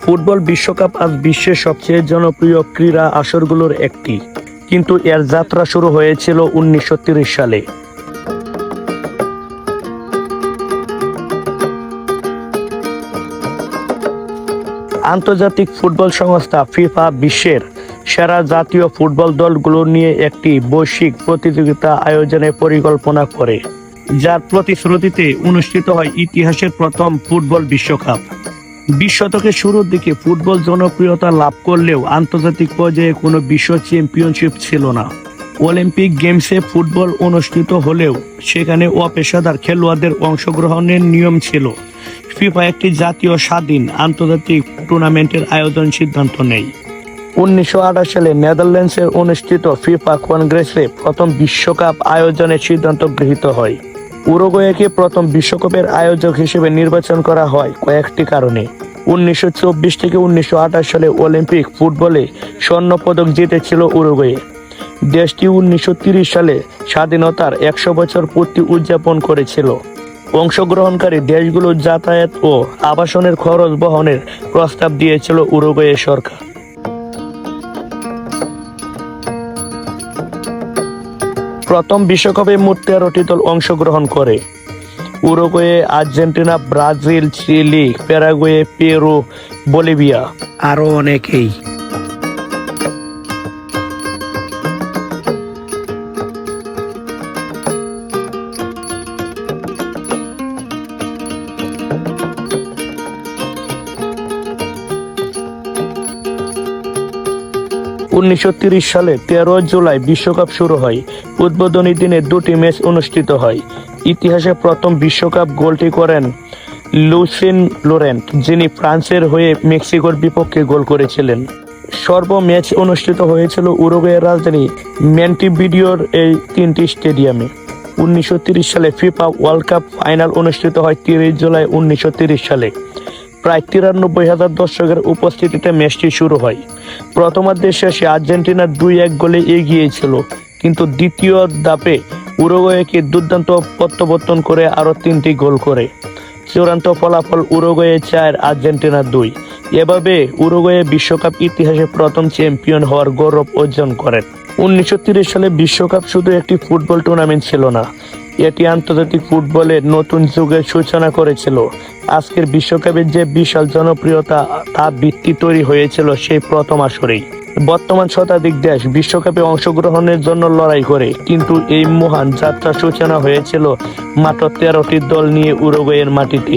Football বিশ্বকাপ আজ বিশ্বের সবচেয়ে জনপ্রিয় ক্রীড়া আসরগুলোর একটি, কিন্তু এর যাত্রা শুরু হয়েছিল 1930 সালে। আন্তর্জাতিক ফুটবল সংস্থা ফিফা বিশ্বের সেরা জাতীয় ফুটবল দলগুলো নিয়ে একটি বৈশ্বিক প্রতিযোগিতা আয়োজনের পরিকল্পনা করে, যার প্রতিশ্রুতিতে অনুষ্ঠিত হয় ইতিহাসের প্রথম ফুটবল বিশ্বকাপ। 20 শতকের শুরুর দিকে ফুটবল জনপ্রিয়তা লাভ করলেও আন্তর্জাতিক পর্যায়ে কোনো বিশ্ব চ্যাম্পিয়নশিপ ছিল না। অলিম্পিক গেমসে ফুটবল অনুষ্ঠিত হলেও সেখানে অপেশাদার খেলোয়াড়দের অংশগ্রহণের নিয়ম ছিল। ফিফা একটি জাতীয় স্বাধীন আন্তর্জাতিক টুর্নামেন্টের আয়োজন সিদ্ধান্ত নেয়। 1928 সালে নেদারল্যান্ডসে অনুষ্ঠিত ফিফা কংগ্রেসে প্রথম বিশ্বকাপ আয়োজনের সিদ্ধান্ত গৃহীত হয়। উরুগুয়েকে প্রথম বিশ্বকাপের আয়োজক হিসেবে নির্বাচন করা হয় কয়েকটি কারণে। 1924 থেকে 1928 সালে অলিম্পিক ফুটবলে স্বর্ণ পদক জিতেছিল উরুগুয়ে। দেশটি 1930 সালে স্বাধীনতার 100 বছর পূর্তি উদযাপন করেছিল। অংশগ্রহণকারী দেশগুলোর যাতায়াত ও আবাসনের খরচ বহনের প্রস্তাব দিয়েছিল উরুগুয়ে সরকার। প্রথম বিশ্বকাপে মোট 13টি দল অংশগ্রহণ করে। Uruguay, Argentina, Brazil, Chile, Paraguay, Peru, Bolivia আরও অনেকেই। উনিশশো সালে 13 জুলাই বিশ্বকাপ শুরু হয়। উদ্বোধনী দিনে 2টি ম্যাচ অনুষ্ঠিত হয়। ইতিহাসে প্রথম বিশ্বকাপ গোলটি করেন লুসিন লোরেন্ট, যিনি ফ্রান্সের হয়ে মেক্সিকোর বিপক্ষে গোল করেছিলেন। ম্যাচ অনুষ্ঠিত হয়েছিল উরুগুয়ের রাজধানী মন্টেভিডিওর এই 3টি স্টেডিয়ামে। 1930 সালে ফিফা ওয়ার্ল্ড কাপ ফাইনাল অনুষ্ঠিত হয় 30 জুলাই 1930 সালে। প্রায় 93,000 দর্শকের উপস্থিতিতে ম্যাচটি শুরু হয়। প্রথমার্ধের শেষে আর্জেন্টিনা 2-1 গোলে এগিয়ে ছিল, কিন্তু দ্বিতীয় ধাপে উরুগুয়েকে দুর্দান্ত প্রত্যাবর্তন করে আরও 3টি গোল করে। চূড়ান্ত ফলাফল উরুগুয়ে 4, আর্জেন্টিনা 2। এভাবে উরুগুয়ে বিশ্বকাপ ইতিহাসে প্রথম চ্যাম্পিয়ন হওয়ার গৌরব অর্জন করেন। 1930 সালে বিশ্বকাপ শুধু একটি ফুটবল টুর্নামেন্ট ছিল না, এটি আন্তর্জাতিক ফুটবলের নতুন যুগের সূচনা করেছিল। আজকের বিশ্বকাপের যে বিশাল জনপ্রিয়তা, তা ভিত্তি তৈরি হয়েছিল সেই প্রথম আসরেই। বর্তমান শতাধিক দেশ বিশ্বকাপে অংশগ্রহণের জন্য লড়াই করে, কিন্তু এই মহান যাত্রার সূচনা হয়েছিল মাত্র 13টি দল নিয়ে উরুগুয়ের মাটিতে।